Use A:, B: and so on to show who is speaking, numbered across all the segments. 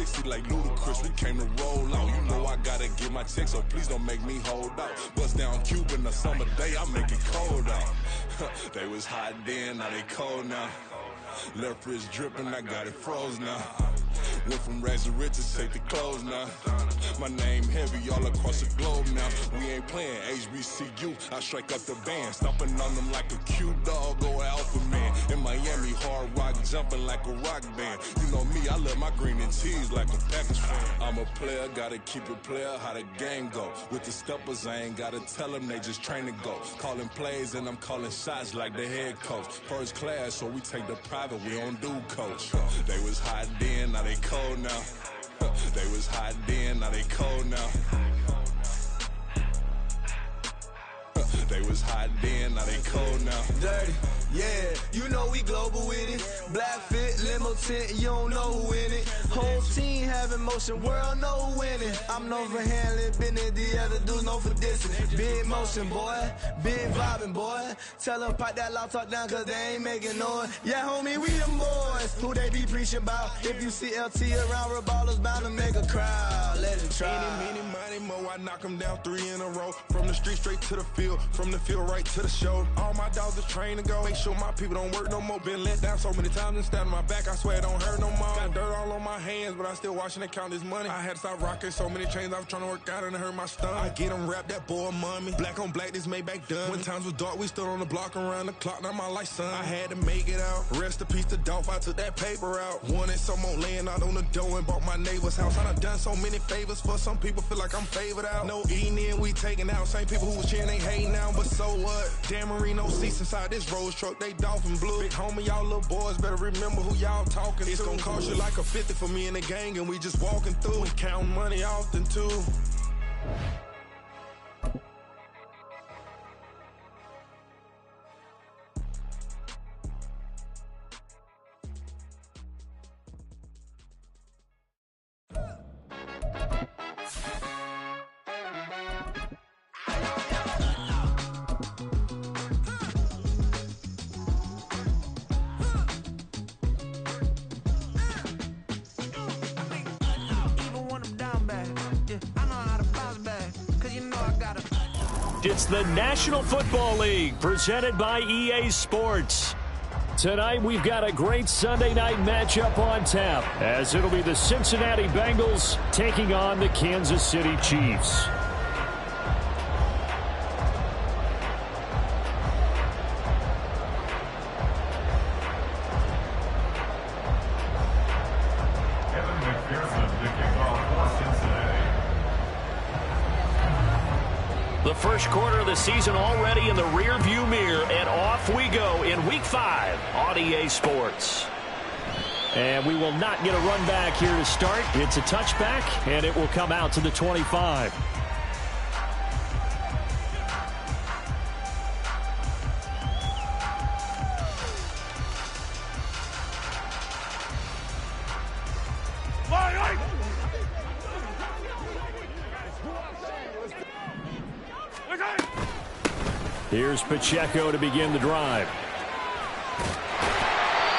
A: 360 like ludicrous. We came to roll out. You know I gotta get my check, so please don't make me hold out. Bust down Cuban a summer day, I make it cold out. They was hot then, now they cold now. Left wrist dripping, I got it froze now. Went from rags to riches, take the clothes now. My name heavy all across the globe now. We ain't playing HBCU, I strike up the band. Stomping on them like a cute dog or alpha man. In Miami, hard rock jumping like a rock band. You know me, I love my green and cheese like a Packers fan. I'm a player, gotta keep it player, how the game go. With the steppers, I ain't gotta tell them, they just train to go. Calling plays and I'm calling shots like the head coach. First class, so we take the private, we don't do coach. They was hot then, now they cold now. They was hot then, now they cold now. They was hot then, now they cold now.
B: Dirty, yeah, you know we global with it. Black fit, limo tint, you don't know who in it. Whole team having motion, world know who winning. I'm known for handling business, the other dudes known for dissing. Big motion, boy, big vibing, boy. Tell them pipe that loud talk down, cause they ain't making noise. Yeah, homie, we them boys, who they be preaching about. If you see LT around, Reballo's bound to make a crowd. Let it try.
A: Any, money, mo, I knock them down 3 in a row. From the street straight to the field, from the field right to the show. All my dogs are trained to go. Make sure my people don't work no more. Been let down so many times and stand on my back, I swear it don't hurt no more. Got dirt all on my hands, but I still watching and count this money. I had to stop rocking so many chains, I was trying to work out and it hurt my stomach. I get them wrapped, that boy mommy. Black on black, this Maybach done. When times was dark, we stood on the block around the clock. Now my life, son. I had to make it out. Rest in peace to Dolph, I took that paper out. Wanted some more laying out on the dough and bought my neighbor's house. I done done so many favors for some people, feel like I'm favored out. No eating in, we taking out. Same people who was cheering, they hating now, but so what? Dan Marino seats inside this Rolls truck, they dolphin blue. Big homie, y'all little boys better remember who y'all talking to. It's gonna cost you like a 50 for me and the gang, and we just walking through and counting money often too.
C: It's the National Football League presented by EA Sports. Tonight we've got a great Sunday night matchup on tap, as it'll be the Cincinnati Bengals taking on the Kansas City Chiefs. The first quarter of the season already in the rear-view mirror, and off we go in Week 5 on EA Sports. And we will not get a run back here to start. It's a touchback, and it will come out to the 25. Here's Pacheco to begin the drive.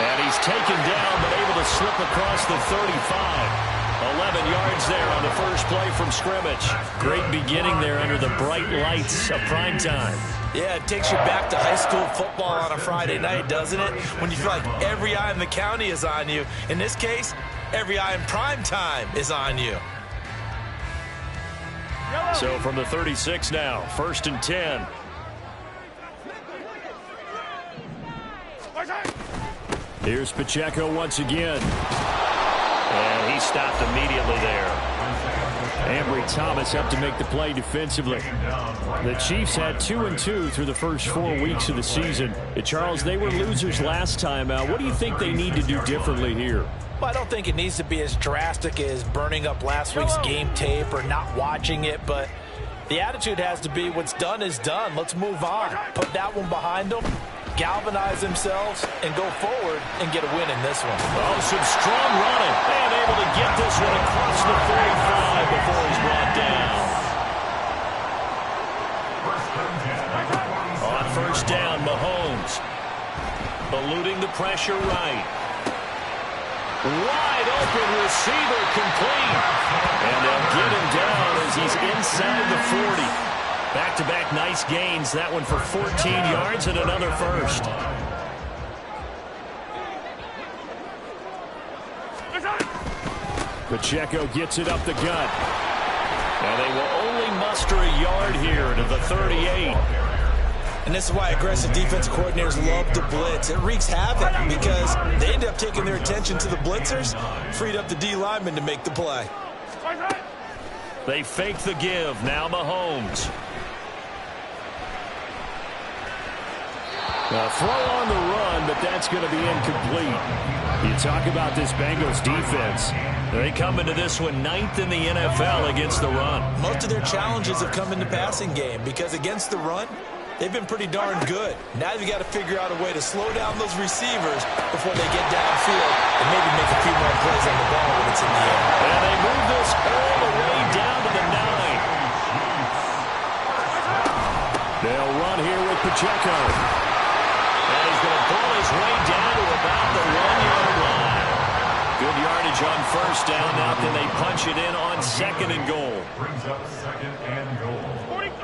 C: And he's taken down, but able to slip across the 35. 11 yards there on the first play from scrimmage. Great beginning there under the bright lights of prime time.
D: Yeah, it takes you back to high school football on a Friday night, doesn't it? When you feel like every eye in the county is on you. In this case, every eye in prime time is on you.
C: So from the 36 now, 1st and 10. Here's Pacheco once again. And he stopped immediately there. Ambry Thomas up to make the play defensively. The Chiefs had 2-2 through the first 4 weeks of the season. Charles, they were losers last time out. What do you think they need to do differently here?
D: Well, I don't think it needs to be as drastic as burning up last week's game tape or not watching it, but the attitude has to be what's done is done. Let's move on. Put that one behind them, galvanize themselves, and go forward and get a win in this one.
C: Oh, some strong running. And able to get this one across the 45 before he's brought down. On first down, Mahomes eluding the pressure right. Wide open receiver complete. And they'll get him down as he's inside the 40. Back-to-back nice gains. That one for 14 yards and another first. Pacheco gets it up the gut. And they will only muster a yard here to the 38.
D: And this is why aggressive defense coordinators love to blitz. It wreaks havoc because they end up taking their attention to the blitzers, freed up the D lineman to make the play.
C: They fake the give. Now Mahomes. A throw on the run, but that's going to be incomplete. You talk about this Bengals defense. They come into this one 9th in the NFL against the run.
D: Most of their challenges have come in the passing game because against the run, they've been pretty darn good. Now you've got to figure out a way to slow down those receivers before they get downfield and maybe make a few more plays on the ball when it's in the air.
C: And they move this all the way down to the 9. They'll run here with Pacheco. And he's going to pull his way down to about the 1-yard line. Good yardage on first down. Now can they punch it in on 2nd and goal?
E: Brings up 2nd and goal.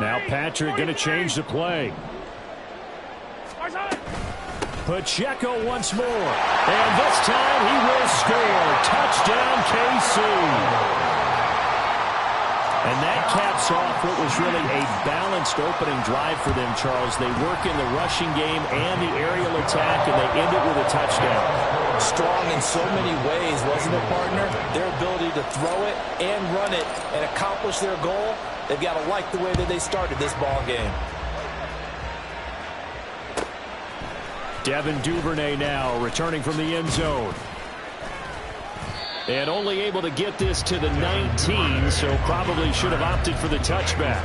C: Now Patrick going to change the play. Pacheco once more. And this time he will score. Touchdown KC. And that caps off what was really a balanced opening drive for them, Charles. They work in the rushing game and the aerial attack, and they end it with a touchdown.
D: Strong in so many ways, wasn't it, partner? Their ability to throw it and run it and accomplish their goal, they've got to like the way that they started this ball game.
C: Devin Duvernay now returning from the end zone. And only able to get this to the 19, so probably should have opted for the touchback.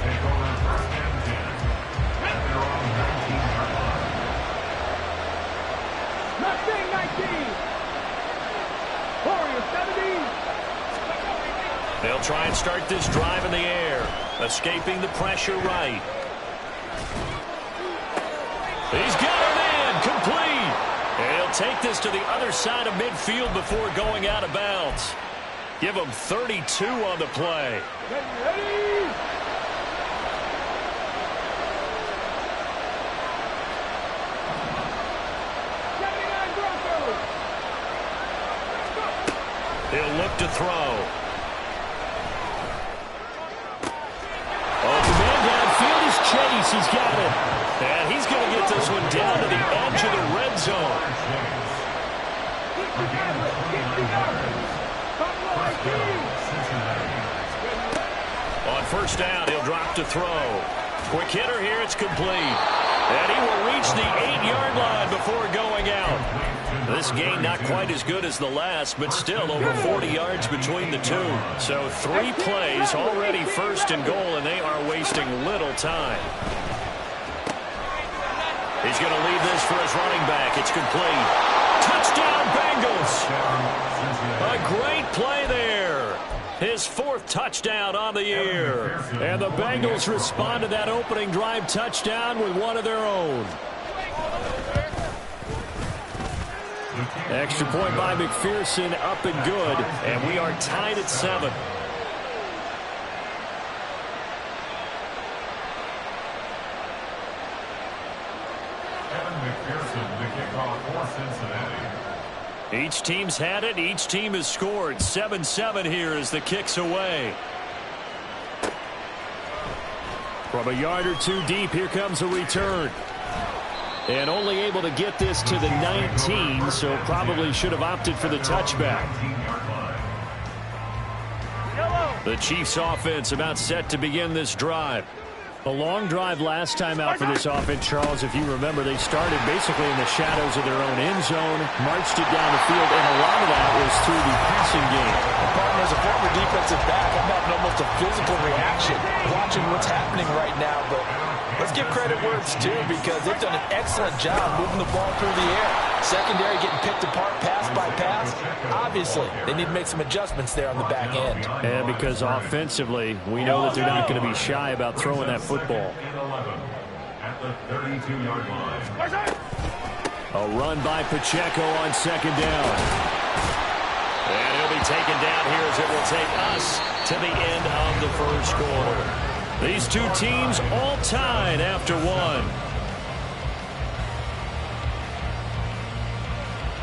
C: They'll try and start this drive in the air, escaping the pressure right. He's got it in, complete. And he'll take this to the other side of midfield before going out of bounds. Give him 32 on the play. He'll look to throw. Oh, the man downfield is Chase. He's got it. And he's going to get this one down to the edge of the red zone. On first down, he'll drop to throw. Quick hitter here, it's complete. And he will reach the 8-yard line before going out. This game not quite as good as the last, but still over 40 yards between the two. So 3 plays, already first and goal, and they are wasting little time. He's going to leave this for his running back. It's complete. Touchdown, Bengals. A great play there. His 4th touchdown on the year. And the Bengals respond to that opening drive touchdown with one of their own. Extra point by McPherson, up and good. And we are tied at 7. Each team's had it. Each team has scored. 7-7 here as the kick's away. From a yard or 2 deep, here comes a return. And only able to get this to the 19, so probably should have opted for the touchback. The Chiefs offense about set to begin this drive. A long drive last time out for this offense, Charles. If you remember, they started basically in the shadows of their own end zone, marched it down the field, and a lot of that was through the passing game.
D: Partner, as a former defensive back, I'm having almost a physical reaction watching what's happening right now. But let's give credit where it's due because they've done an excellent job moving the ball through the air. Secondary getting picked apart pass by pass. Obviously, they need to make some adjustments there on the back end.
C: And because offensively, we know that they're not going to be shy about throwing that football.
E: At the 32-yard line.
C: A run by Pacheco on 2nd down. taken down here as it will take us to the end of the first quarter. These two teams all tied after one.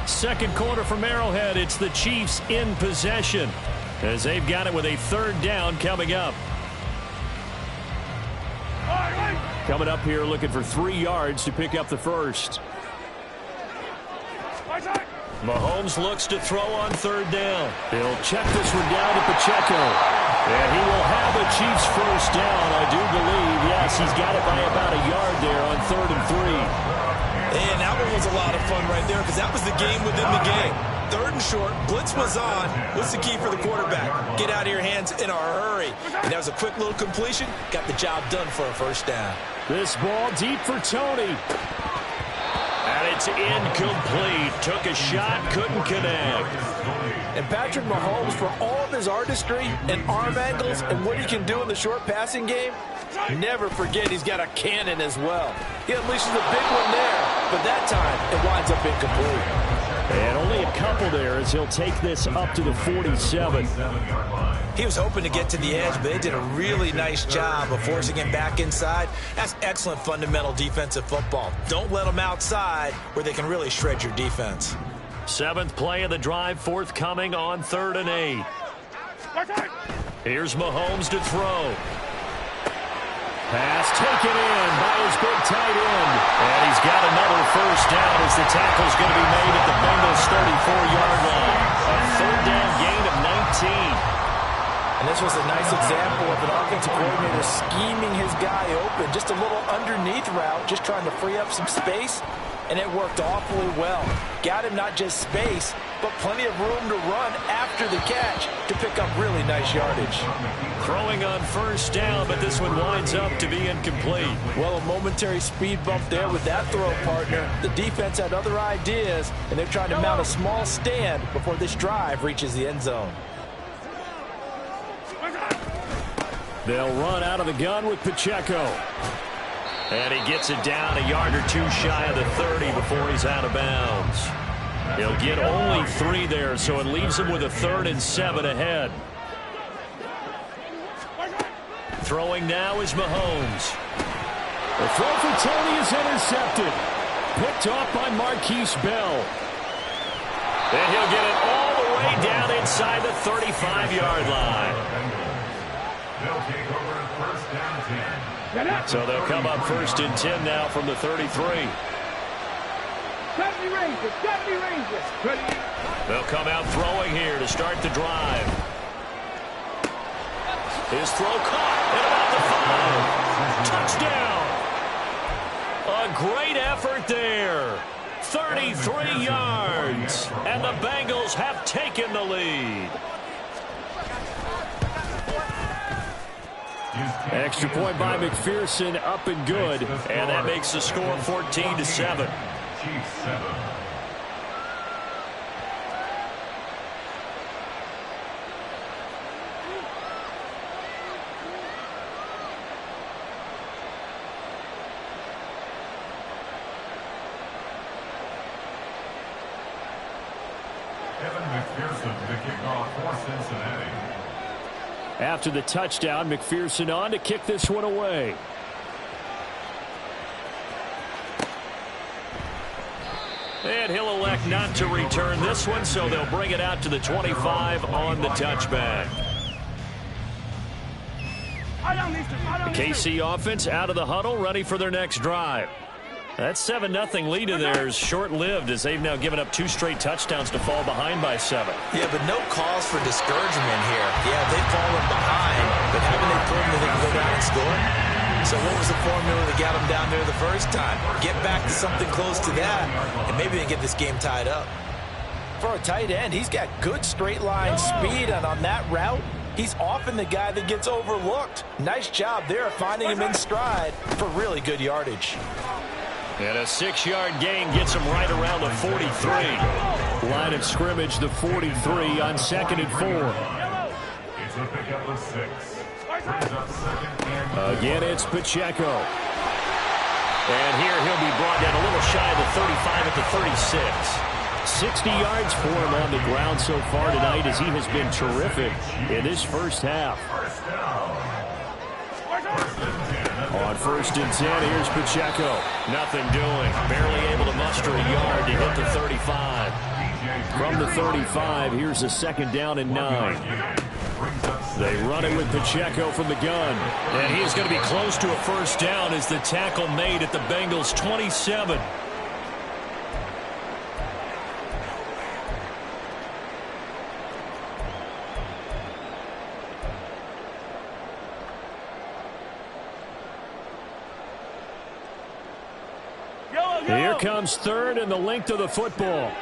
C: Second quarter from Arrowhead. It's the Chiefs in possession as they've got it with a third down coming up. Coming up here looking for 3 yards to pick up the first. Mahomes looks to throw on third down. He'll check this one down to Pacheco. And he will have the Chiefs first down, I do believe. Yes, he's got it by about a yard there on 3rd and 3.
D: And that one was a lot of fun right there because that was the game within the game. 3rd and short, blitz was on. What's the key for the quarterback? Get out of your hands in a hurry. And that was a quick little completion. Got the job done for a first down.
C: This ball deep for Tony. And it's incomplete. Took a shot, couldn't connect.
D: And Patrick Mahomes, for all of his artistry and arm angles and what he can do in the short passing game, never forget he's got a cannon as well. He unleashes a big one there, but that time it winds up incomplete.
C: And only a couple there as he'll take this up to the 47.
D: He was hoping to get to the edge, but they did a really nice job of forcing him back inside. That's excellent fundamental defensive football. Don't let them outside where they can really shred your defense.
C: 7th play of the drive, forthcoming on 3rd and 8. Here's Mahomes to throw. Pass taken in by his big tight end. And he's got another first down as the tackle's going to be made at the Bengals' 34-yard line. A 3rd down gain of 19.
D: And this was a nice example of an offensive coordinator scheming his guy open. Just a little underneath route, just trying to free up some space. And it worked awfully well. Got him not just space, but plenty of room to run after the catch to pick up really nice yardage.
C: Throwing on first down, but this one winds up to be incomplete.
D: Well, a momentary speed bump there with that throw, partner. The defense had other ideas, and they're trying to mount a small stand before this drive reaches the end zone.
C: They'll run out of the gun with Pacheco. And he gets it down a yard or 2 shy of the 30 before he's out of bounds. He'll get only 3 there, so it leaves him with a 3rd and 7 ahead. Throwing now is Mahomes. The throw for Tony is intercepted. Picked off by Marquise Bell. And he'll get it all the way down inside the 35-yard line.
E: They'll take over at first down 10.
C: So they'll come up 1st and 10 now from the 33. They'll come out throwing here to start the drive. His throw caught at about the 5. Touchdown. A great effort there. 33 yards. And the Bengals have taken the lead. Extra point by McPherson, up and good, and that makes the score 14-7.
E: Chiefs 7. Evan McPherson to kick off for Cincinnati.
C: After the touchdown, McPherson on to kick this one away. And he'll elect not to return this one, so they'll bring it out to the 25 on the touchback. The KC offense out of the huddle, ready for their next drive. That 7-0 lead of theirs short-lived as they've now given up 2 straight touchdowns to fall behind by 7.
D: Yeah, but no cause for discouragement here. Yeah, they've fallen behind, but haven't they proven that they can go down and score? So what was the formula that got them down there the first time? Get back to something close to that, and maybe they can get this game tied up. For a tight end, he's got good straight-line speed, and on that route, he's often the guy that gets overlooked. Nice job there finding him in stride for really good yardage.
C: And a 6-yard gain gets him right around the 43. Line of scrimmage, the 43 on 2nd and 4.
E: It's a pickup of 6. Brings up 2nd and
C: Again, it's Pacheco. And here he'll be brought down a little shy of the 35 at the 36. 60 yards for him on the ground so far tonight as he has been terrific in this first half. On 1st and 10, here's Pacheco. Nothing doing. Barely able to muster a yard to hit the 35. From the 35, here's a 2nd down and 9. They run it with Pacheco from the gun. And he is going to be close to a 1st down as the tackle made at the Bengals' 27. Here comes 3rd and the length of the football.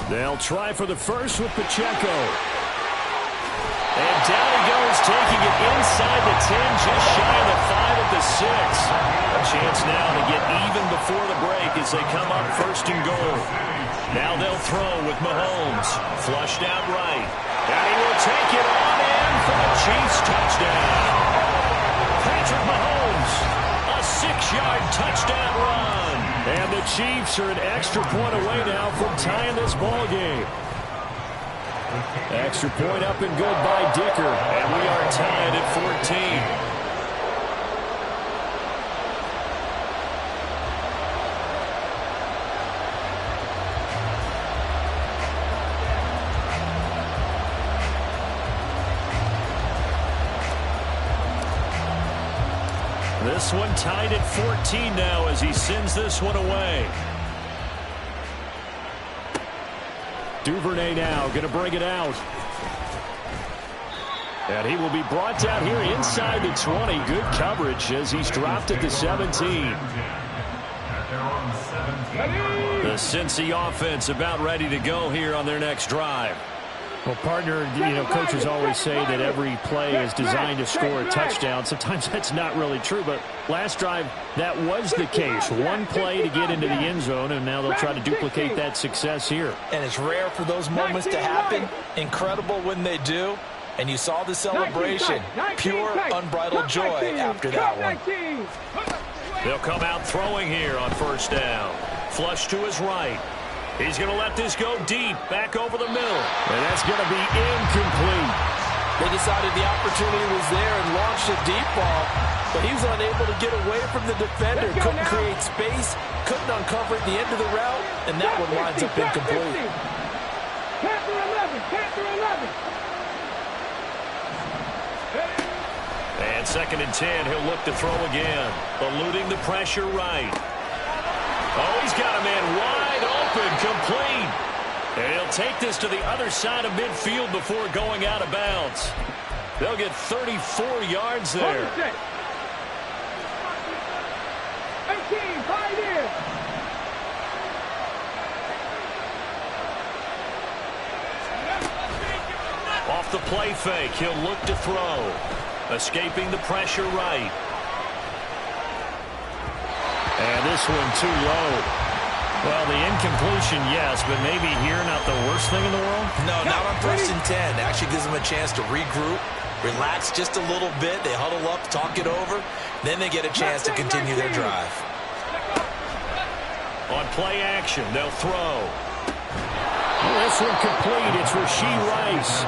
C: They'll try for the first with Pacheco. And down he goes, taking it inside the 10, just shy of the 5 at the 6. A chance now to get even before the break as they come up 1st and goal. Now they'll throw with Mahomes. Flushed out right. And he will take it on in for the Chiefs touchdown. Patrick Mahomes, a 6-yard touchdown run. And the Chiefs are an extra point away now from tying this ball game. Extra point up and good by Dicker. And we are tied at 14. This one tied at 14 now as he sends this one away. Duvernay now going to bring it out. And he will be brought down here inside the 20. Good coverage as he's dropped at the 17. The Cincy offense about ready to go here on their next drive. Well, partner, coaches always say that every play is designed to score a touchdown. Sometimes that's not really true, but last drive, that was the case. One play to get into the end zone, and now they'll try to duplicate that success here.
D: And it's rare for those moments to happen. Incredible when they do. And you saw the celebration. Pure, unbridled joy after that one.
C: They'll come out throwing here on 1st down. Flush to his right. He's going to let this go deep, back over the middle. And that's going to be incomplete.
D: They decided the opportunity was there and launched a deep ball, but he was unable to get away from the defender. Couldn't create space, couldn't uncover at the end of the route, and that one winds up incomplete.
C: And 2nd and 10, he'll look to throw again. Eluding the pressure right. Oh, he's got a man wide open, complete. And he'll take this to the other side of midfield before going out of bounds. They'll get 34 yards there.
F: 18, right in.
C: Off the play fake, he'll look to throw. Escaping the pressure right. And this one too low. Well, the incompletion, yes, but maybe here not the worst thing in the world?
D: No, not on 1st and 10. Actually gives them a chance to regroup, relax just a little bit. They huddle up, talk it over. Then they get a chance to continue their drive.
C: On play action, they'll throw. This one complete. It's Rashee Rice.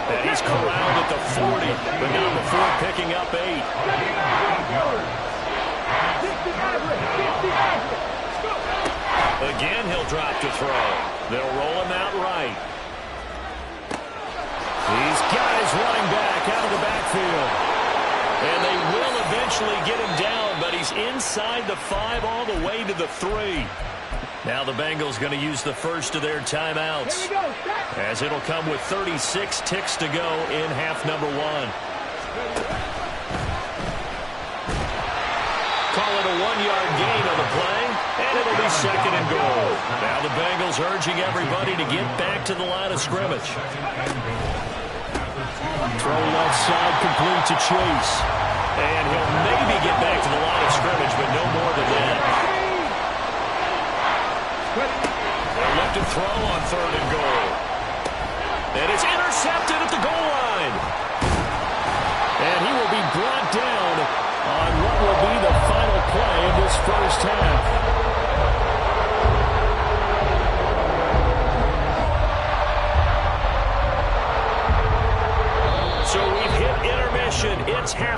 C: And he's corralled at the 40, but not before picking up 8. Again, he'll drop to throw. They'll roll him out right. He's got his running back out of the backfield. And they will eventually get him down, but he's inside the 5 all the way to the 3. Now the Bengals going to use the first of their timeouts, as it'll come with 36 ticks to go in half number 1. Call it a 1-yard gain on the play, and it'll be 2nd and goal. Now the Bengals urging everybody to get back to the line of scrimmage. Throw left side complete to Chase. And he'll maybe get back to the line of scrimmage, but no more than that. They'll look to throw on 3rd and goal. And it's intercepted at the goal line. And he will be brought down on what will be the final play of this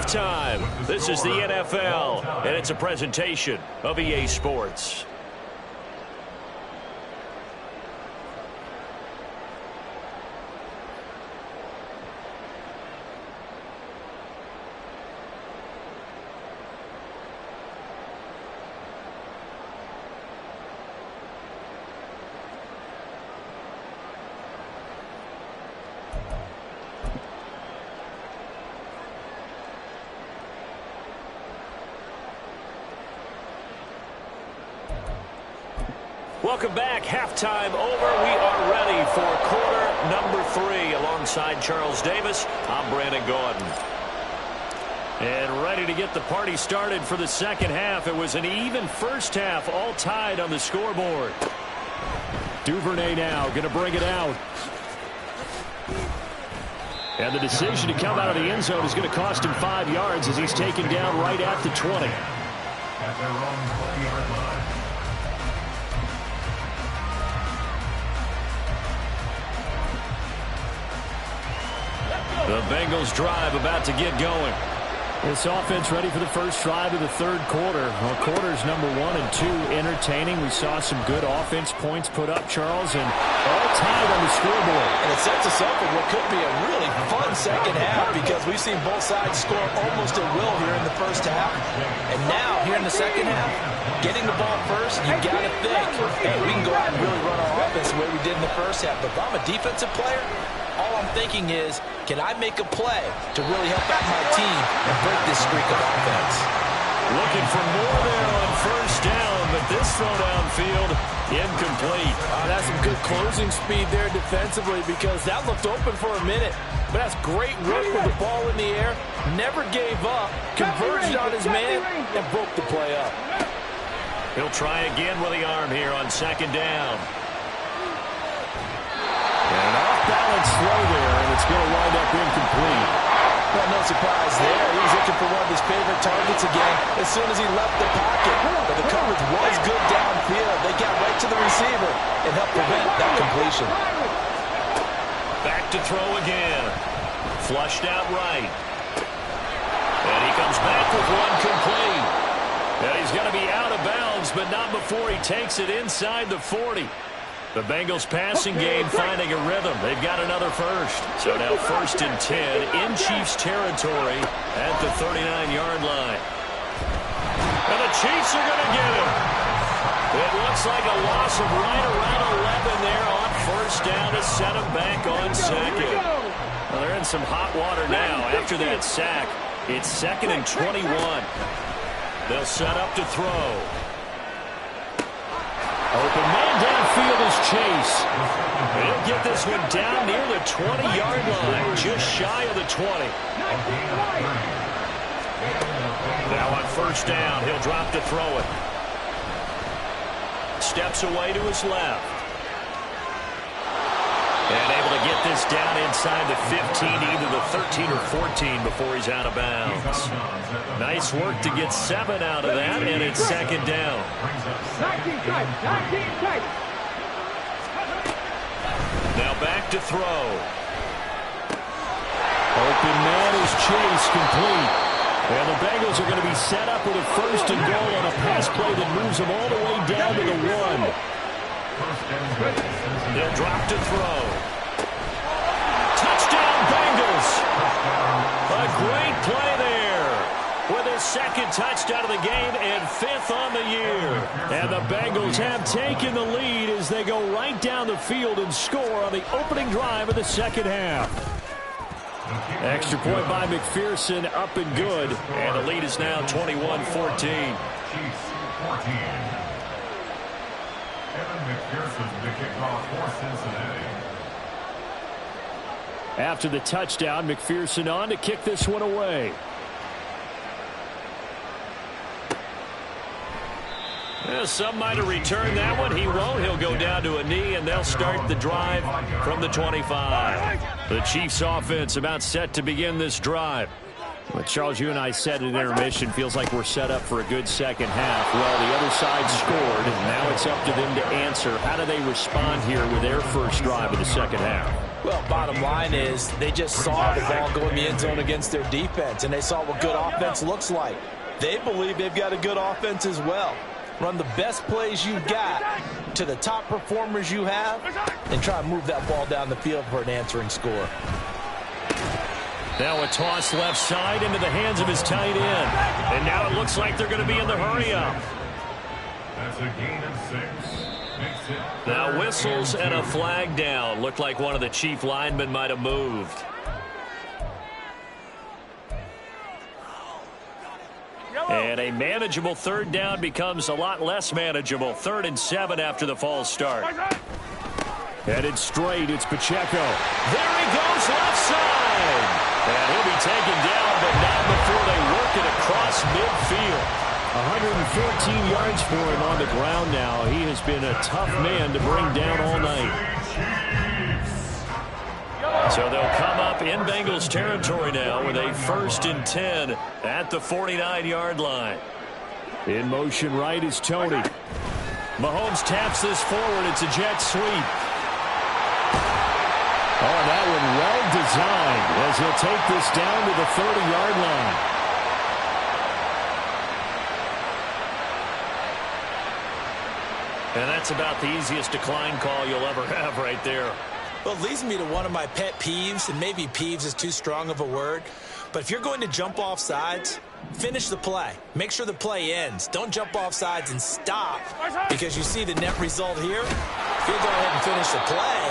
C: halftime. This is the NFL, and it's a presentation of EA Sports. Welcome back. Halftime over. We are ready for quarter number 3. Alongside Charles Davis, I'm Brandon Gordon. And ready to get the party started for the second half. It was an even first half, all tied on the scoreboard. Duvernay now going to bring it out. And the decision to come out of the end zone is going to cost him 5 yards as he's taken down right at the 20.
E: At their own 20-yard line.
C: The Bengals drive about to get going.
G: This offense ready for the first drive of the third quarter. Well, quarters number 1 and 2 entertaining. We saw some good offense points put up, Charles, and all tied on the scoreboard.
D: And it sets us up for what could be a really fun second half because we've seen both sides score almost at will here in the first half. And now, here in the second half, getting the ball first, you got to think, hey, we can go out and really run our offense the way we did in the first half. But if I'm a defensive player, all I'm thinking is, can I make a play to really help out my team and break this streak of offense?
C: Looking for more there on first down, but this throw downfield, incomplete.
D: That's some good closing speed there defensively because that looked open for a minute. But that's great work with the ball in the air. Never gave up, converged on his man, and broke the play up.
C: He'll try again with the arm here on second down. An off-balance throw there, and it's going to wind up incomplete.
D: Well, no surprise there. He was looking for one of his favorite targets again as soon as he left the pocket. But the coverage was good downfield. They got right to the receiver and helped prevent that completion.
C: Back to throw again. Flushed out right. And he comes back with one complete. And he's going to be out of bounds, but not before he takes it inside the 40. The Bengals passing game finding a rhythm. They've got another first. So now 1st and 10 in Chiefs territory at the 39-yard line. And the Chiefs are going to get him. It looks like a loss of right around 11 there on first down to set him back on second. Well, they're in some hot water now after that sack. It's 2nd and 21. They'll set up to throw. Open man downfield is Chase. He'll get this one down near the 20-yard line, just shy of the 20. Now on first down, he'll drop to throw it. Steps away to his left. And able to get this down inside the 15, either the 13 or 14 before he's out of bounds. Nice work to get 7 out of that, and it's second down.
F: 19 tight.
C: Now back to throw.
G: Open man is Chase, complete. And the Bengals are going to be set up with a 1st and goal on a pass play that moves them all the way down to the 1.
C: They'll drop to throw. Touchdown, Bengals. A great play there with his 2nd touchdown of the game and 5th on the year. And the Bengals have taken the lead as they go right down the field and score on the opening drive of the second half. Extra point by McPherson, up and good. And the lead is now 21-14.
E: Chiefs 14. Evan McPherson to kick off for Cincinnati.
G: After the touchdown, McPherson on to kick this one away.
C: Well, some might have returned that one. He won't. He'll go down to a knee, and they'll start the drive from the 25. The Chiefs offense about set to begin this drive.
G: Well, Charles, you and I said at intermission, feels like we're set up for a good second half. Well, the other side scored, and now it's up to them to answer. How do they respond here with their first drive of the second half?
D: Well, bottom line is they just saw the ball go in the end zone against their defense, and they saw what good offense looks like. They believe they've got a good offense as well. Run the best plays you've got to the top performers you have, and try to move that ball down the field for an answering score.
C: Now a toss left side into the hands of his tight end. And now it looks like they're going to be in the hurry-up.
E: That's a gain of 6.
C: Now whistles and a flag down. Looked like one of the chief linemen might have moved. And a manageable third down becomes a lot less manageable. 3rd and 7 after the false start. Headed straight, it's Pacheco. There he goes, left side. And he'll be taken down, but not before they work it across midfield. 114 yards for him on the ground now. He has been a tough man to bring down all night. So they'll come up in Bengals territory now with a 1st and 10 at the 49-yard line. In motion right is Tony. Mahomes taps this forward. It's a jet sweep. Oh, that one well designed as he'll take this down to the 30-yard line. And that's about the easiest decline call you'll ever have right there.
D: Well, it leads me to one of my pet peeves, and maybe peeves is too strong of a word, but if you're going to jump off sides, finish the play. Make sure the play ends. Don't jump off sides and stop because you see the net result here. If you go ahead and finish the play,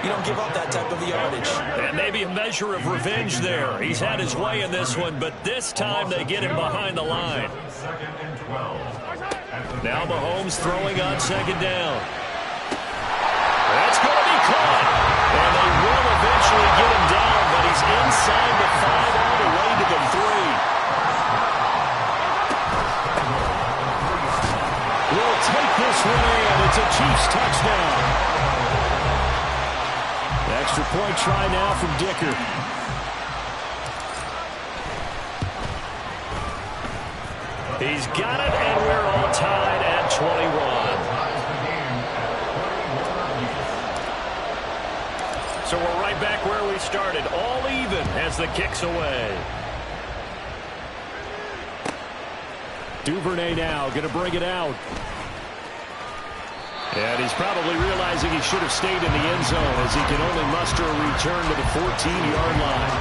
D: you don't give up that type of yardage.
C: And maybe a measure of revenge there. He's had his way in this one, but this time they get him behind the line. Now Mahomes throwing on 2nd down. That's going to be caught. And they will eventually get him down, but he's inside the 5 all the way to the 3. We'll take this one in. It's a Chiefs touchdown. Extra point try now from Dicker. He's got it, and we're all tied at 21. So we're right back where we started, all even as the kick's away. Duvernay now going to bring it out. And he's probably realizing he should have stayed in the end zone as he can only muster a return to the 14-yard line.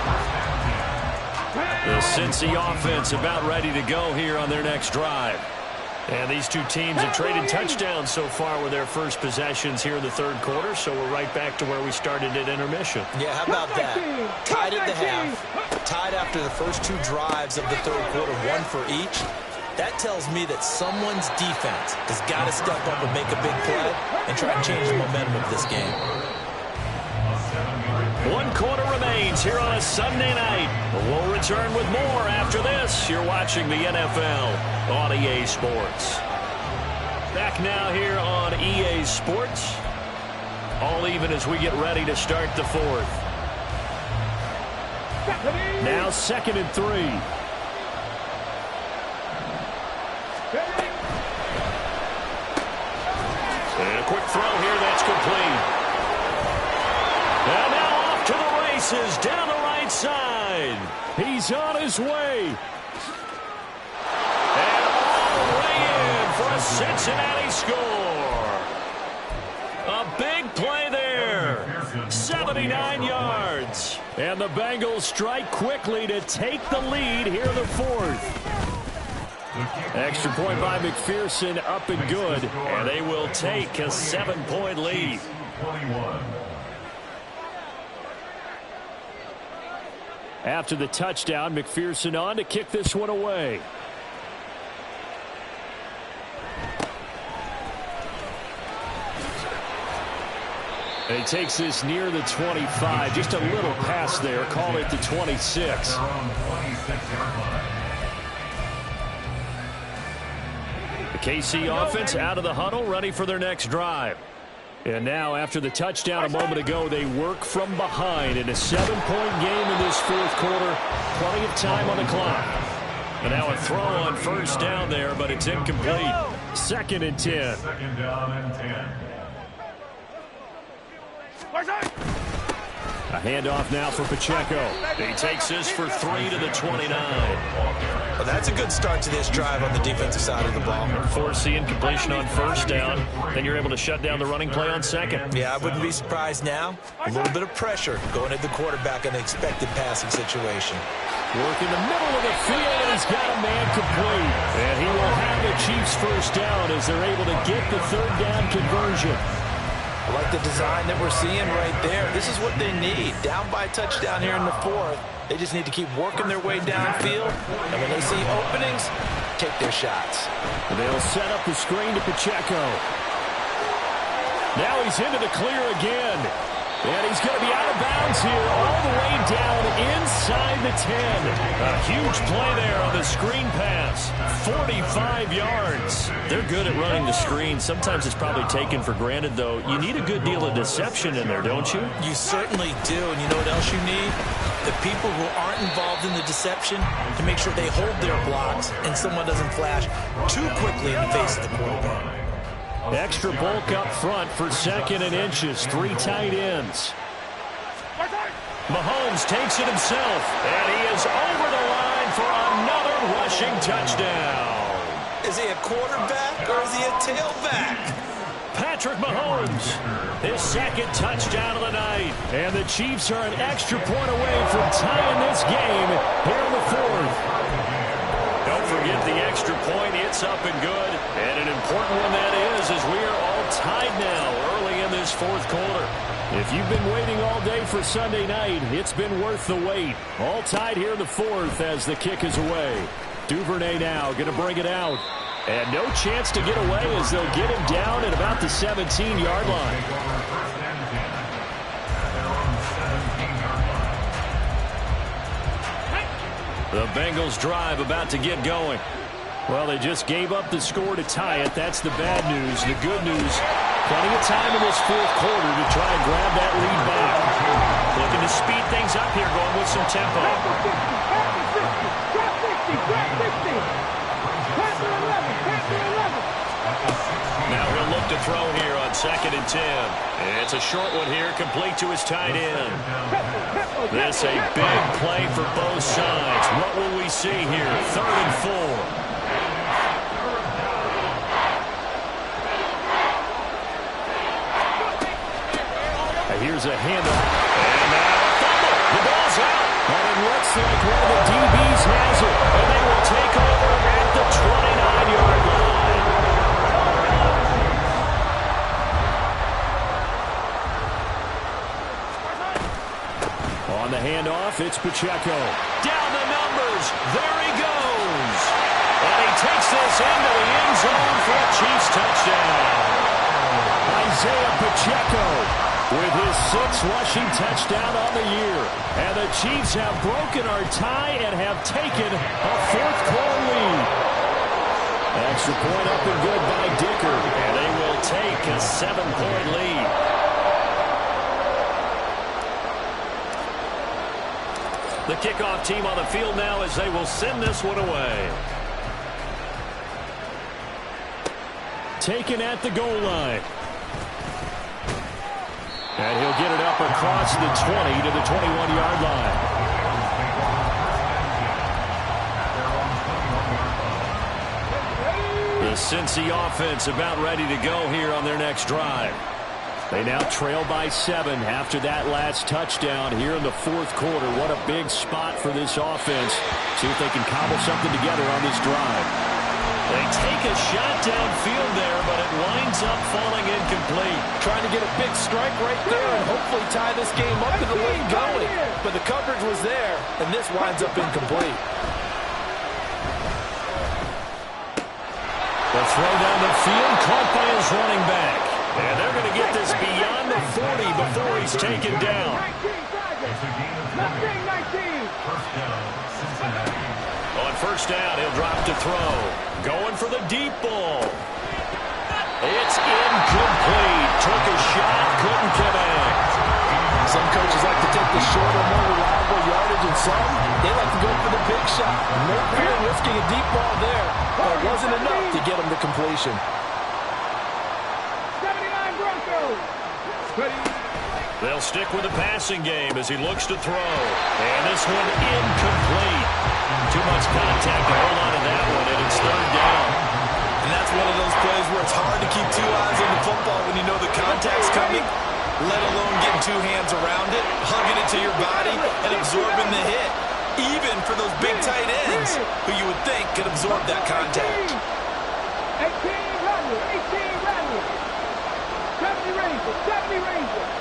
C: The Cincy offense about ready to go here on their next drive. And these two teams have traded touchdowns so far with their first possessions here in the 3rd quarter, so we're right back to where we started at intermission.
D: Yeah, how about that? Tied at the half, tied after the first 2 drives of the 3rd quarter, 1 for each. That tells me that someone's defense has got to step up and make a big play and try to change the momentum of this game.
C: 1 quarter remains here on a Sunday night. We'll return with more after this. You're watching the NFL on EA Sports. Back now here on EA Sports. All even as we get ready to start the 4th. Now 2nd and 3. And a quick throw here that's complete. And now off to the races down the right side. He's on his way. And all the way in for a Cincinnati score. A big play there. 79 yards. And the Bengals strike quickly to take the lead here in the 4th. Extra point by McPherson, up and good. And they will take a 7-point lead. After the touchdown, McPherson on to kick this one away. And he takes this near the 25. Just a little pass there. Call it the 26. The KC offense out of the huddle, ready for their next drive. And now, after the touchdown a moment ago, they work from behind in a 7-point game in this 4th quarter. Plenty of time on the clock. And now a throw on 1st down there, but it's incomplete. 2nd and 10.
E: 2nd down and 10.
C: A handoff now for Pacheco. He takes this for 3 to the 29.
D: Well, that's a good start to this drive on the defensive side of the ball.
C: Force the incompletion on first down. Then you're able to shut down the running play on second.
D: Yeah, I wouldn't be surprised now. A little bit of pressure going at the quarterback in an expected passing situation.
C: Work in the middle of the field, and he's got a man complete. And he will have the Chiefs first down as they're able to get the third down conversion.
D: I like the design that we're seeing right there. This is what they need. Down by a touchdown here in the fourth. They just need to keep working their way downfield. And when they see openings, take their shots.
C: They'll set up the screen to Pacheco. Now he's into the clear again. And he's going to be out of bounds here all the way down inside the 10. A huge play there on the screen pass. 45 yards. They're good at running the screen. Sometimes it's probably taken for granted, though. You need a good deal of deception in there, don't you?
D: You certainly do. And you know what else you need? The people who aren't involved in the deception to make sure they hold their blocks and someone doesn't flash too quickly in the face of the quarterback.
C: Extra bulk up front for 2nd and inches. 3 tight ends. Mahomes takes it himself, and he is over the line for another rushing touchdown.
D: Is he a quarterback or is he a tailback?
C: Patrick Mahomes, his 2nd touchdown of the night. And the Chiefs are an extra point away from tying this game here in the 4th. Don't forget the extra point. It's up and good. And an important one that is, as we are all tied now early in this 4th quarter. If you've been waiting all day for Sunday night, it's been worth the wait. All tied here in the 4th as the kick is away. Duvernay now going to bring it out. And no chance to get away as they'll get him down at about the 17-yard line. The Bengals drive about to get going. Well, they just gave up the score to tie it. That's the bad news. The good news, plenty of time in this 4th quarter to try and grab that lead back. Looking to speed things up here, going with some tempo. Now he'll look to throw here on 2nd and 10. It's a short one here, complete to his tight end. This a big play for both sides. What will we see here? 3rd and 4. Here's a handoff. And now the ball's out. And it looks like one of the DBs has it. And they will take over at the 29-yard line. On the handoff, it's Pacheco. Down the numbers. There he goes. And he takes this into the end zone for a Chiefs touchdown. Isaiah Pacheco with his 6th rushing touchdown on the year. And the Chiefs have broken our tie and have taken a 4th quarter lead. Extra point up and good by Dicker. And they will take a 7-point lead. The kickoff team on the field now as they will send this one away. Taken at the goal line. And he'll get it up across the 20 to the 21-yard line. The Cincy offense about ready to go here on their next drive. They now trail by 7 after that last touchdown here in the 4th quarter. What a big spot for this offense. See if they can cobble something together on this drive. They take a shot downfield there, but it winds up falling incomplete.
D: Trying to get a big strike right there and hopefully tie this game up in the late going. But the coverage was there, and this winds up incomplete.
C: The throw down the field, caught by his running back. And they're going to get this beyond the 40 before he's taken down. On first down, he'll drop to throw. Going for the deep ball. It's incomplete. Took a shot, couldn't connect.
D: Some coaches like to take the shorter, more reliable yardage, and some, they like to go for the big shot. No fear risking a deep ball there, but it wasn't enough to get him to completion.
C: They'll stick with the passing game as he looks to throw. And this one incomplete. Too much contact to hold on to that one, and it's third down.
D: And that's one of those plays where it's hard to keep two eyes on the football when you know the contact's coming, let alone getting two hands around it, hugging it to your body, and absorbing the hit. Even for those big tight ends, who you would think could absorb that contact.
F: 18 Randall. 70 Rangers.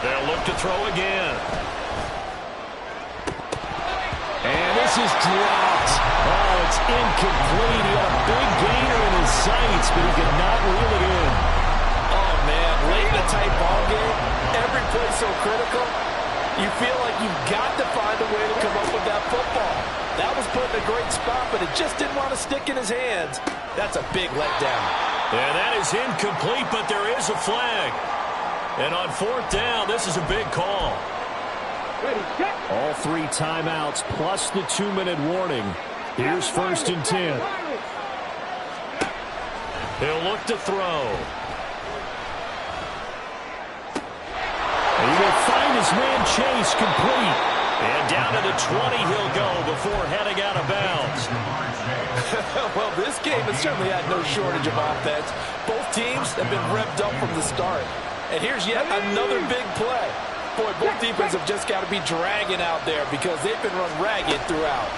C: They'll look to throw again. And this is dropped. Oh, it's incomplete. He had a big gainer in his sights, but he could not reel it in.
D: Oh, man, late in a tight ball game, every play so critical, you feel like you've got to find a way to come up with that football. That was put in a great spot, but it just didn't want to stick in his hands. That's a big letdown.
C: And that is incomplete, but there is a flag. And on fourth down, this is a big call.
G: All 3 timeouts plus the 2-minute warning. Here's 1st and 10.
C: He'll look to throw.
G: He will find his man Chase complete.
C: And down to the 20 he'll go before heading out of bounds.
D: Well, this game has certainly had no shortage of offense. Both teams have been revved up from the start. And here's yet another big play. Boy, both defenses have just got to be dragging out there because they've been run ragged throughout.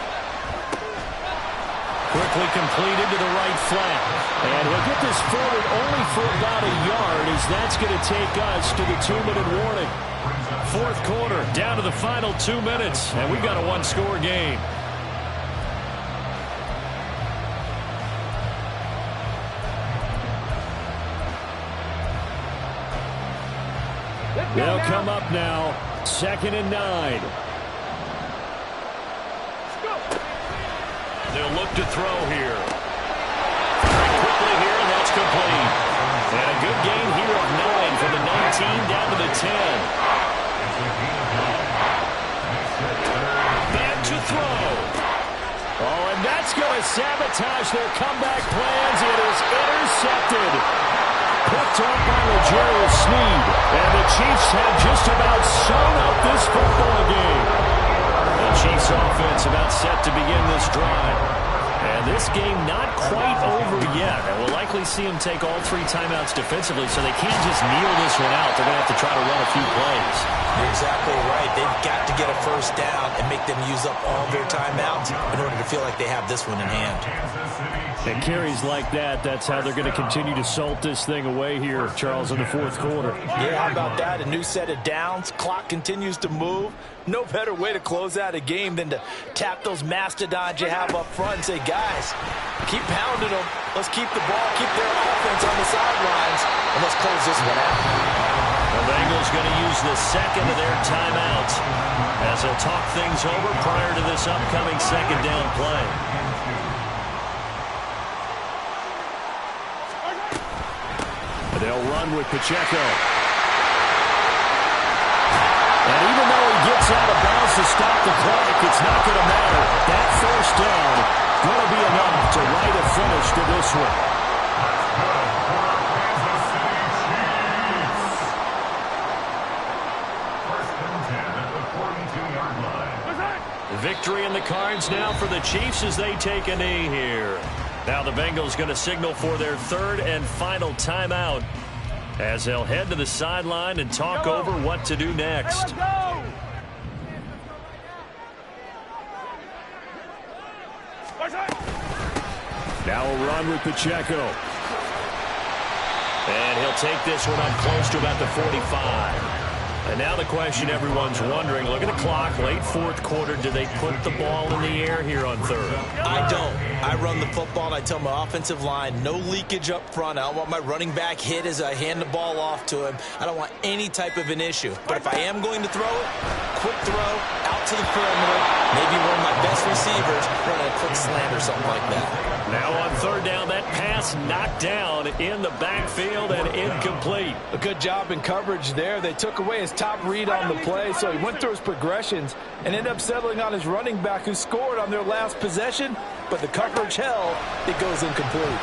G: Quickly completed to the right flat. And he'll get this forward only for about a yard, as that's going to take us to the 2-minute warning.
C: Fourth quarter, down to the final 2 minutes, and we've got a one-score game.
G: They'll come up now, 2nd and 9.
C: They'll look to throw here. Very quickly here, and that's complete. And a good gain here of 9 from the 19 down to the 10. Back to throw.
G: Oh, and that's going to sabotage their comeback plans. It is intercepted. Picked up by L'Jarius Sneed. And the Chiefs have just about sewn up this football game.
C: The Chiefs offense about set to begin this drive. And this game not quite over yet. And we'll likely see them take all 3 timeouts defensively, so they can't just kneel this one out. They're going to have to try to run a few plays.
D: You're exactly right. They've got to get a first down and make them use up all their timeouts in order to feel like they have this one in hand.
G: And carries like that, that's how they're going to continue to salt this thing away here, Charles, in the fourth quarter.
D: Yeah, how about that? A new set of downs. Clock continues to move. No better way to close out a game than to tap those mastodons you have up front and say, guys, keep pounding them. Let's keep the ball, keep their offense on the sidelines, and let's close this one out.
C: The Bengals going to use the second of their timeouts as they'll talk things over prior to this upcoming second down play.
G: They'll run with Pacheco. And even though he gets out of bounds to stop the clock, it's not going to matter. That first down going to be enough to write a finish to this one.
C: Victory in the cards now for the Chiefs as they take a knee here. Now the Bengals going to signal for their 3rd and final timeout as they'll head to the sideline and talk over what to do next.
G: Now a run with Pacheco.
C: And he'll take this one up close to about the 45. And now the question everyone's wondering, look at the clock, late fourth quarter, do they put the ball in the air here on 3rd?
D: I don't. I run the football, and I tell my offensive line, no leakage up front. I don't want my running back hit as I hand the ball off to him. I don't want any type of an issue. But if I am going to throw it, quick throw, out to the perimeter, maybe one of my best receivers running a quick slant or something like that.
C: Now on 3rd down, that pass knocked down in the backfield and incomplete.
D: A good job in coverage there. They took away his top read on the play, so he went through his progressions and ended up settling on his running back who scored on their last possession, but the coverage held. It goes incomplete.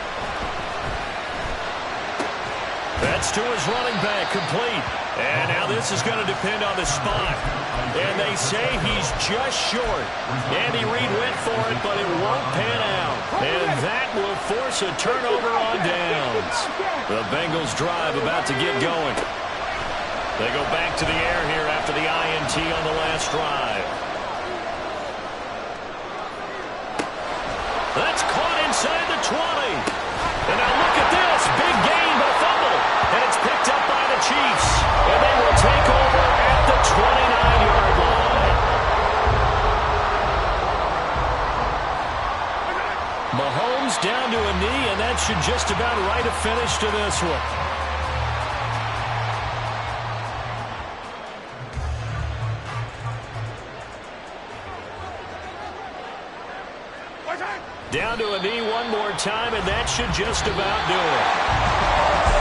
C: That's to his running back, complete. And now this is going to depend on the spot. And they say he's just short. Andy Reid went for it, but it won't pan out. And that will force a turnover on downs. The Bengals drive about to get going. They go back to the air here after the INT on the last drive. That's caught inside the 20. And now look at this. Big gain, but fumble. And it's picked up by the Chiefs. And they will take over at the 29-yard line. Mahomes down to a knee, and that should just about write a finish to this one. Down to a knee one more time, and that should just about do it.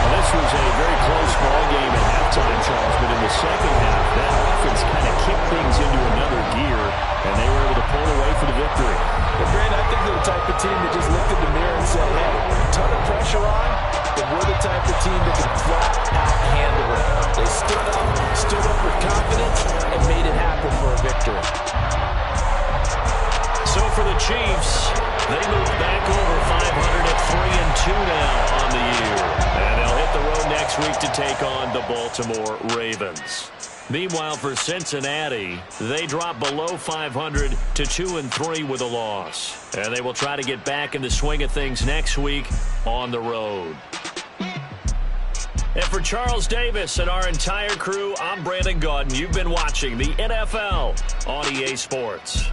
C: Well, this was a very close ball game at halftime, Charles, but in the second half, that offense kind of kicked things into another gear, and they were able to pull away for the victory.
D: Well, Brandon, I think they're the type of team that just looked in the mirror and said, hey, ton of pressure on, but we're the type of team that can flat out handle it. They stood up with confidence, and made it happen for a victory.
C: So for the Chiefs, they move back over 500 at 3-2 now on the year. And they'll hit the road next week to take on the Baltimore Ravens. Meanwhile, for Cincinnati, they drop below 500 to 2-3 with a loss. And they will try to get back in the swing of things next week on the road. And for Charles Davis and our entire crew, I'm Brandon Gaudin. You've been watching the NFL on EA Sports.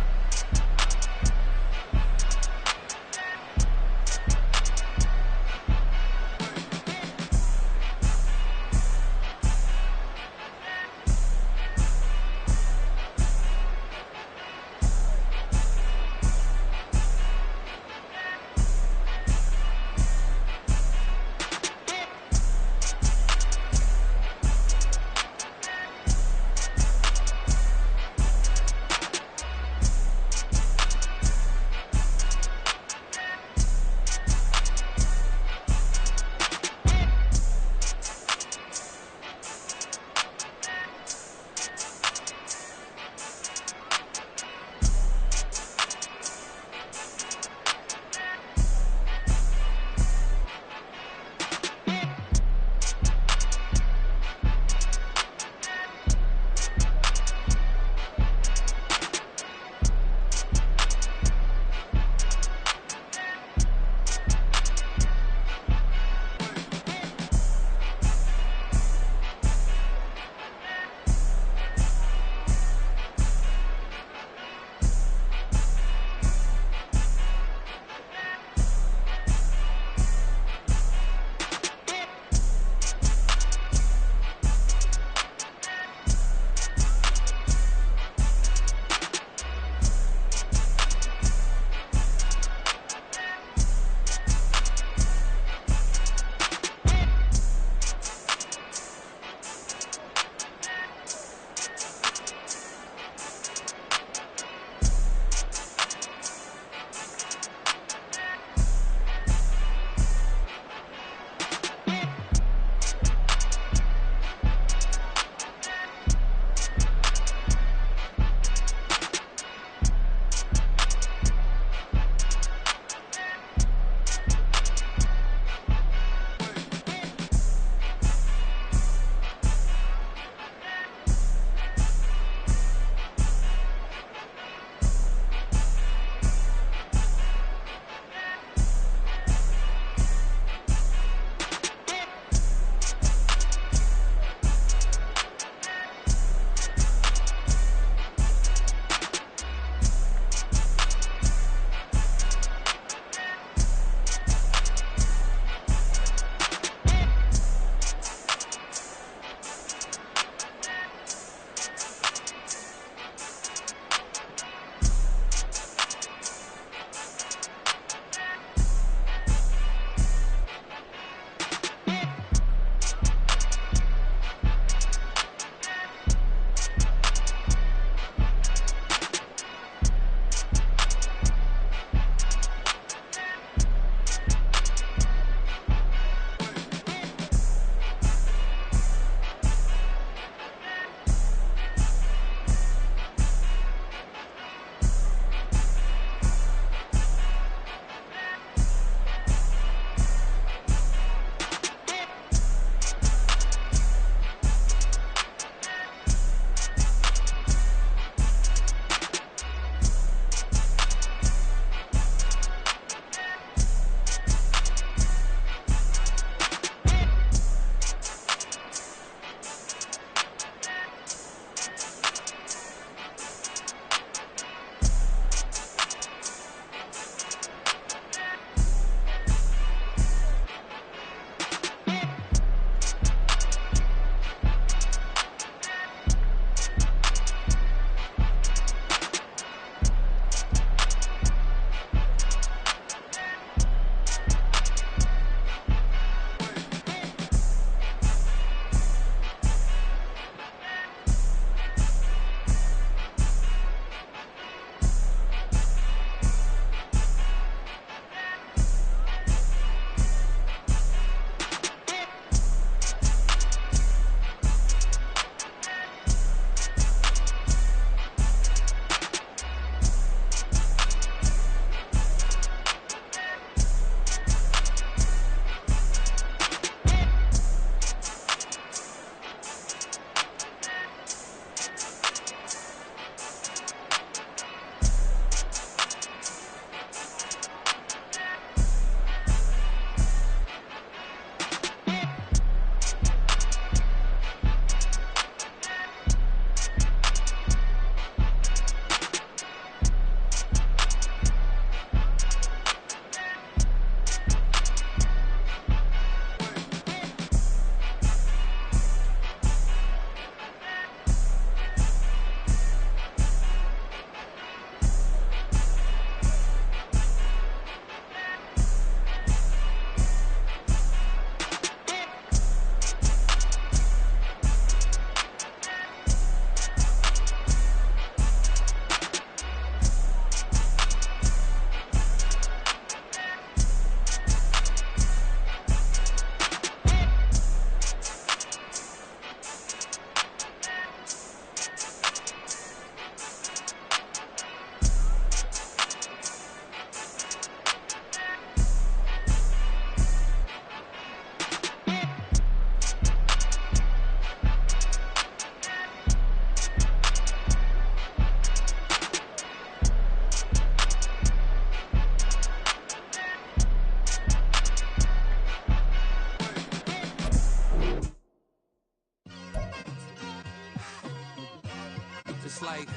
H: It's like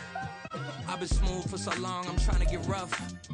H: I've been smooth for so long, I'm trying to get rough.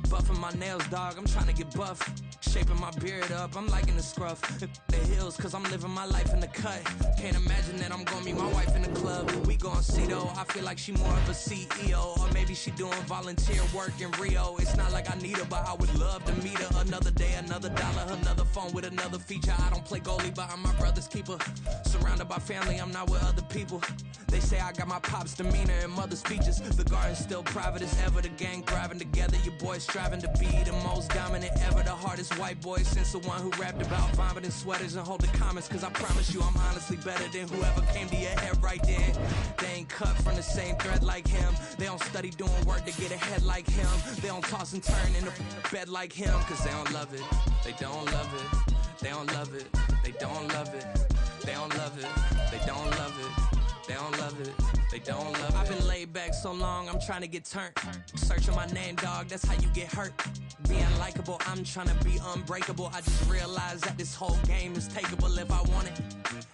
H: Buffing my nails, dog, I'm trying to get buff. Shaping my beard up, I'm liking the scruff. The hills, cause I'm living my life in the cut. Can't imagine that I'm gonna meet my wife in the club. We gon' see though, I feel like she more of a CEO. Or maybe she doing volunteer work in Rio. It's not like I need her, but I would love to meet her. Another day, another dollar, another phone with another feature. I don't play goalie, but I'm my brother's keeper. Surrounded by family, I'm not with other people. They say I got my pop's demeanor and mother's features. The garden's still private as ever. The gang thriving together. Your boys striving to be the most dominant ever. The hardest white boy since the one who rapped about vomiting sweaters and holding comments. Cause I promise you I'm honestly better than whoever came to your head right then. They ain't cut from the same thread like him. They don't study doing work to get ahead like him. They don't toss and turn in the bed like him. Cause they don't love it. They don't love it. They don't love it. They don't love it. They don't love it. They don't love it. They don't love it, they don't love it. I've been laid back so long, I'm trying to get turned. Searching my name, dog, that's how you get hurt. Being likable, I'm trying to be unbreakable. I just realized that this whole game is takeable if I want it.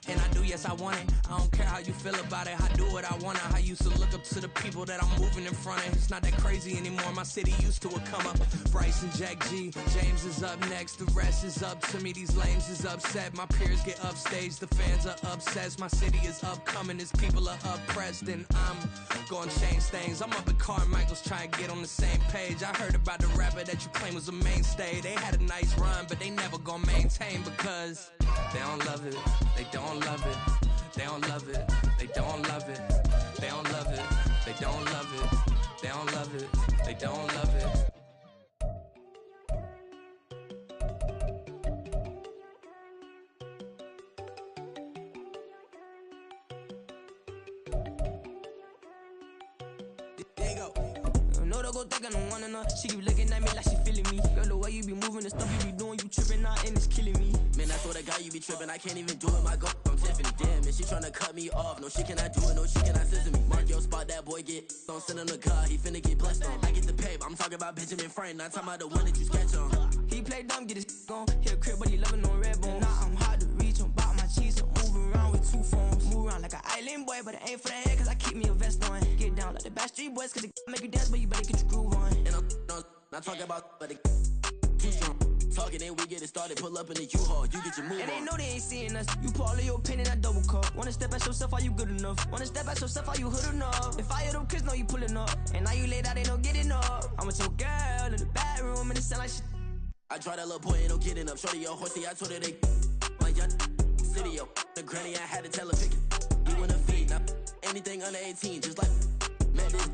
H: And I do, yes, I want it. I don't care how you feel about it, I do what I want. I used to look up to the people that I'm moving in front of. It's not that crazy anymore, my city used to it come up. Bryce and Jack G, James is up next. The rest is up to me, these lames is upset. My peers get upstaged, the fans are obsessed. My city is upcoming, it's people are oppressed, and I'm gonna change things. I'm up at Carmichael's trying to get on the same page. I heard about the rapper that you claim was a mainstay. They had a nice run, but they never gonna maintain because they don't love it. They don't love it. They don't love it. They don't love it. They don't love it. They don't love it. They don't love it. They don't love it.
I: She keep looking at me like she feeling me. Girl, the way you be moving, the stuff you be doing, you tripping out and it's killing me.
J: Man, I swear to God, you be tripping. I can't even do it. My girl, I'm Tiffany. Damn, and she tryna cut me off. No, she cannot do it. No, she cannot scissor me. Mark your spot, that boy get. Don't send him the car. He finna get blessed on. I get the paper. I'm talking about Benjamin Franklin. Not talking about the one that you sketch on.
I: He play dumb, get his on. Hit a crib, but he loving on red bone. Now I'm hard to reach. I'm bout my cheese. I'm moving around with two phones. Move around like an island boy, but it ain't for the head, cause I keep me a vest on. Get down like the Backstreet Boys, cause it make you dance, but you better get your groove on.
J: And I'm not talking about, but it too strong. Talking, then we get it started. Pull up in the U-Haul, you get your move
I: and
J: on.
I: they know they ain't seeing us. You pull all of your pin in that double cup. Wanna step at yourself, are you good enough? Wanna step at yourself, are you hood enough? If I hear them kids, know you pulling up. And now you laid out, they don't get enough. I'm with your girl in the bedroom, and it sound like shit.
J: I tried that little boy, ain't no getting up. Shorty, your horsey, I told her they my young city, yo. The granny, I had to tell her pick it. You wanna feed, now anything under 18, just like met this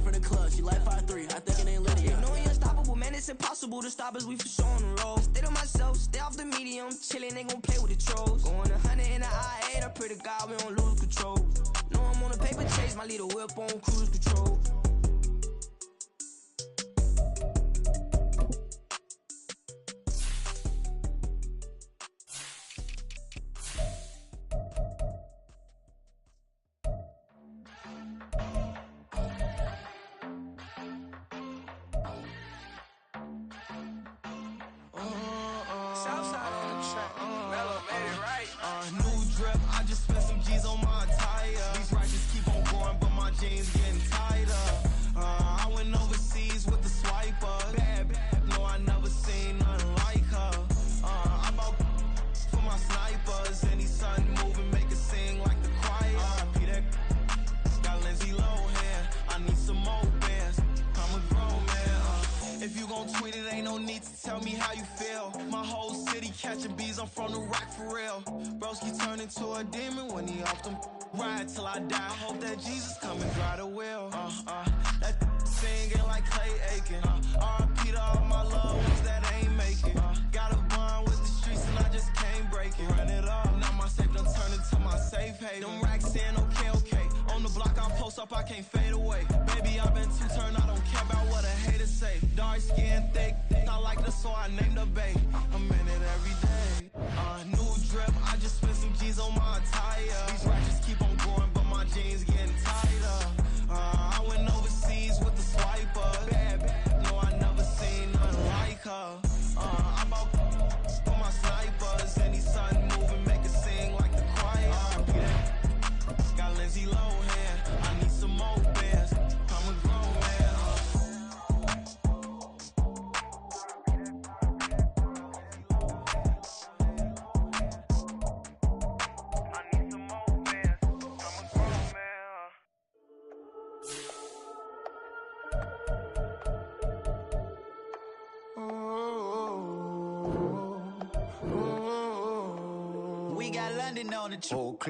J: from the club. She like 5'3", I think it ain't Lydia.
I: You know we unstoppable, man, it's impossible to stop us, we for sure on the road. Stay to myself, stay off the medium, chillin', ain't gon' play with the trolls. Going 100 in the I-8, I pray to God we don't lose control. Know I'm on a paper chase, my little whip on cruise control.
B: I can't fade away. Baby, I've been too turned, I don't care about what a hater say. Dark skin, thick, I like the so I named the babe. I'm in it every day. New drip, I just spent some G's on my attire. These ratchets keep on going, but my jeans getting tighter. I went overseas with the swiper. Bad, no, I never seen nothing like her. I bought for my snipers. Any sun moving, make it sing like the choir. Got Lindsay Lohan, I need some more bands. standing on the truth.